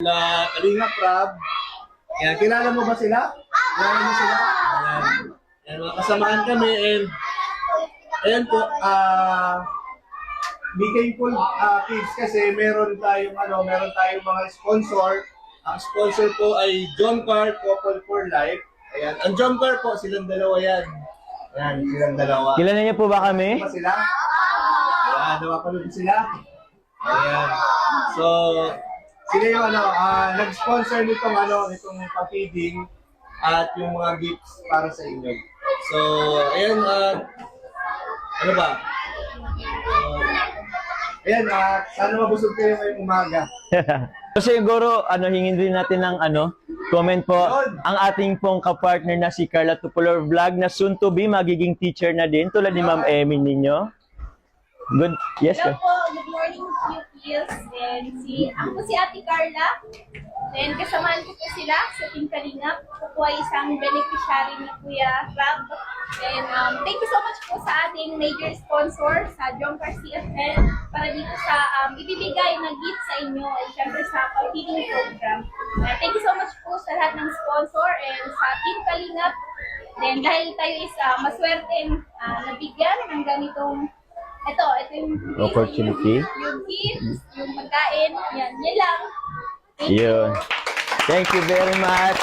Kalinga Prab. Yan, kilala mo ba sila? Kilala mo sila? Yan. Yan, mga kasamaan kami and ayan po, BK Pool Kids kasi meron tayong mga sponsor. Ang sponsor po ay John Carr Couple for Life. Ayan, ang John Carr po, silang dalawa yan. Ayan, silang dalawa. Kilala niyo po ba kami? Ba sila? Ayan, napapanood sila. Ayan. So, sila yung nag-sponsor nitong pa-feeding at yung mga gifts para sa inyo. So, ayan, ano ba? Ayan, sana mabusog kayo ngayong umaga. So siguro, hingin din natin ng comment po. Ang ating pong kapartner na si Carla Tupular Vlog na soon to be magiging teacher na din tulad ni Ma'am Emmy ninyo. Good. Yes, Hello po, good morning QPS. And ako po si Ate Carla. And kasamahan ko po sila sa Team Kalingap. Ako po ay isang beneficiary ni Kuya Rab. And thank you so much po sa ating major sponsor sa John Carr CFL para dito sa ibibigay na gift sa inyo ay syempre sa pag-feeding program. Thank you so much po sa lahat ng sponsor and sa Team Kalingap. Then dahil tayo is maswerteng nabigyan ng ganitong ito yung opportunity. Yung gifts, yung pagkain, yan lang. Yun. Thank you very much.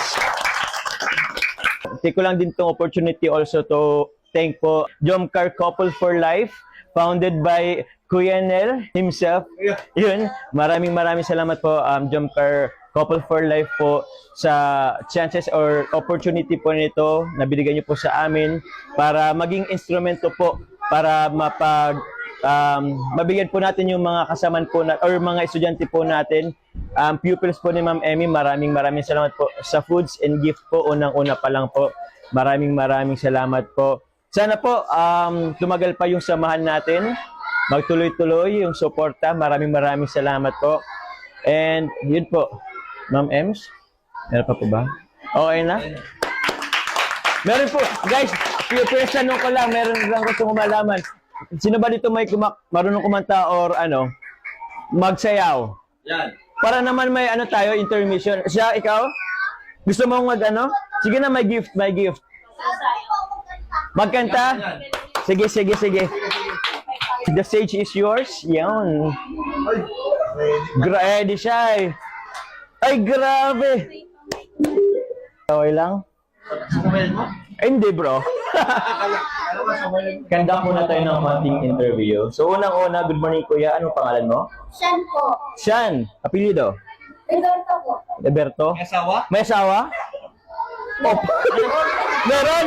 Take ko lang din tong opportunity also to thank po John Carr Couple for Life, founded by Kuya Nel himself. Yun. Maraming salamat po John Carr Couple for Life po sa chances or opportunity po nito na binigyan niyo po sa amin para maging instrumento po para mabigyan po natin yung mga kasaman po or mga estudyante po natin, pupils po ni Ma'am Emmy. Maraming salamat po sa foods and gift po. Unang-una pa lang po. Maraming salamat po. Sana po tumagal pa yung samahan natin. Magtuloy-tuloy yung suporta. Maraming salamat po. And yun po. Ma'am Ems, meron pa po ba? Okay na? Meron po. Guys, pupils, tanong ko lang. Meron lang gusto ko malaman. Sino ba dito may marunong kumanta or magsayaw? Yan. Para naman may tayo, intermission. Siya, ikaw? Gusto mong Sige na, may gift. Magkanta? Sige. The stage is yours. Yan. Ready siya eh. Ay, grabe. Okay lang? Sumayin mo? Hindi, bro. Kanda muna tayo ng konting interview. So, unang-una, good morning, kuya. Anong pangalan mo? Shan po. Shan. Apelido? Roberto po. Roberto? May asawa? May asawa? Oh. Meron?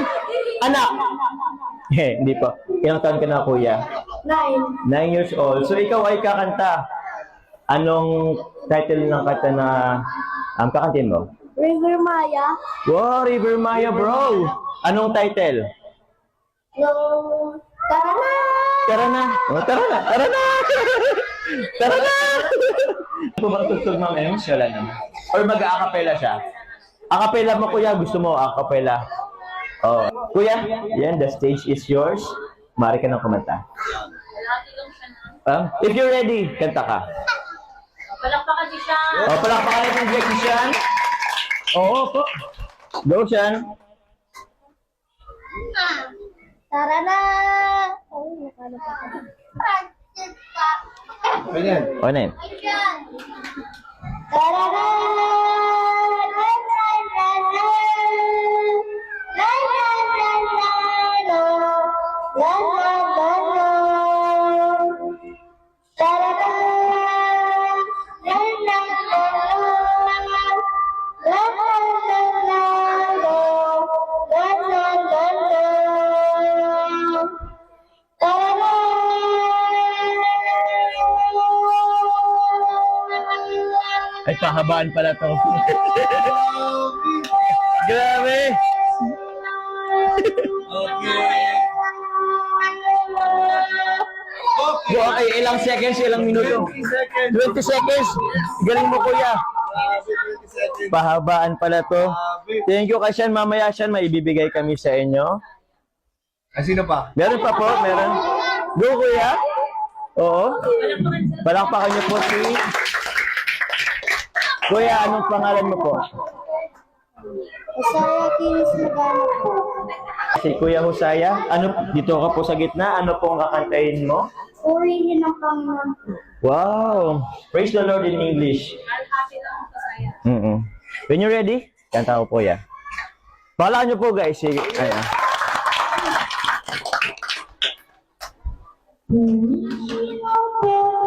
Anak? Hindi pa. Ilang taon ka na, kuya? 9. 9 years old. So, ikaw ay kakanta. Anong title ng kanta na kakantin mo? River Maya. Wow, River Maya, bro. Anong title? Yung tara na! Tara na. Oh, tara na. Tara na. Ano ba tutug, Ma'am Ems? Wala naman. Or mag-a-acapella siya? Acapella mo, kuya. Gusto mo acapella? Oh. Kuya, yan. The stage is yours. Mari ka nang kumanta. If you're ready, kanta ka. Palakpakan si Shan. Oh, palakpakan natin si Shan. Oo po. Go, Shan. Tara na! Ay, nakala pa. Ayan. O, na yun. Tara na! La la la la! La la la la la! La la la la! Tara na! La la la la! La la la la la! La la la la! Tara na! Ay, kahabaan pala to. Grabe. Okay. Okay, ilang seconds, ilang minuto? 20 seconds. Galing mo, kuya. 20 seconds. Pahabaan pala to. Thank you, Kasyan. Mamaya, Syan, may ibibigay kami sa inyo. Sino pa? Meron pa po, meron. Go, kuya. Oo. Palakpakan niyo po si Kuya, anong pangalan mo po? Saya Kinis Magana po. Si Kuya Hosaya. Ano, dito ka po sa gitna. Ano pong kakantahin mo? Purihin ng Panginoon po. Wow! Praise the Lord in English. Happy lang po saya. When you're ready, kanta ko po yan. Palaan nyo po guys. Sige. Ayan. Purihin ng Panginoon.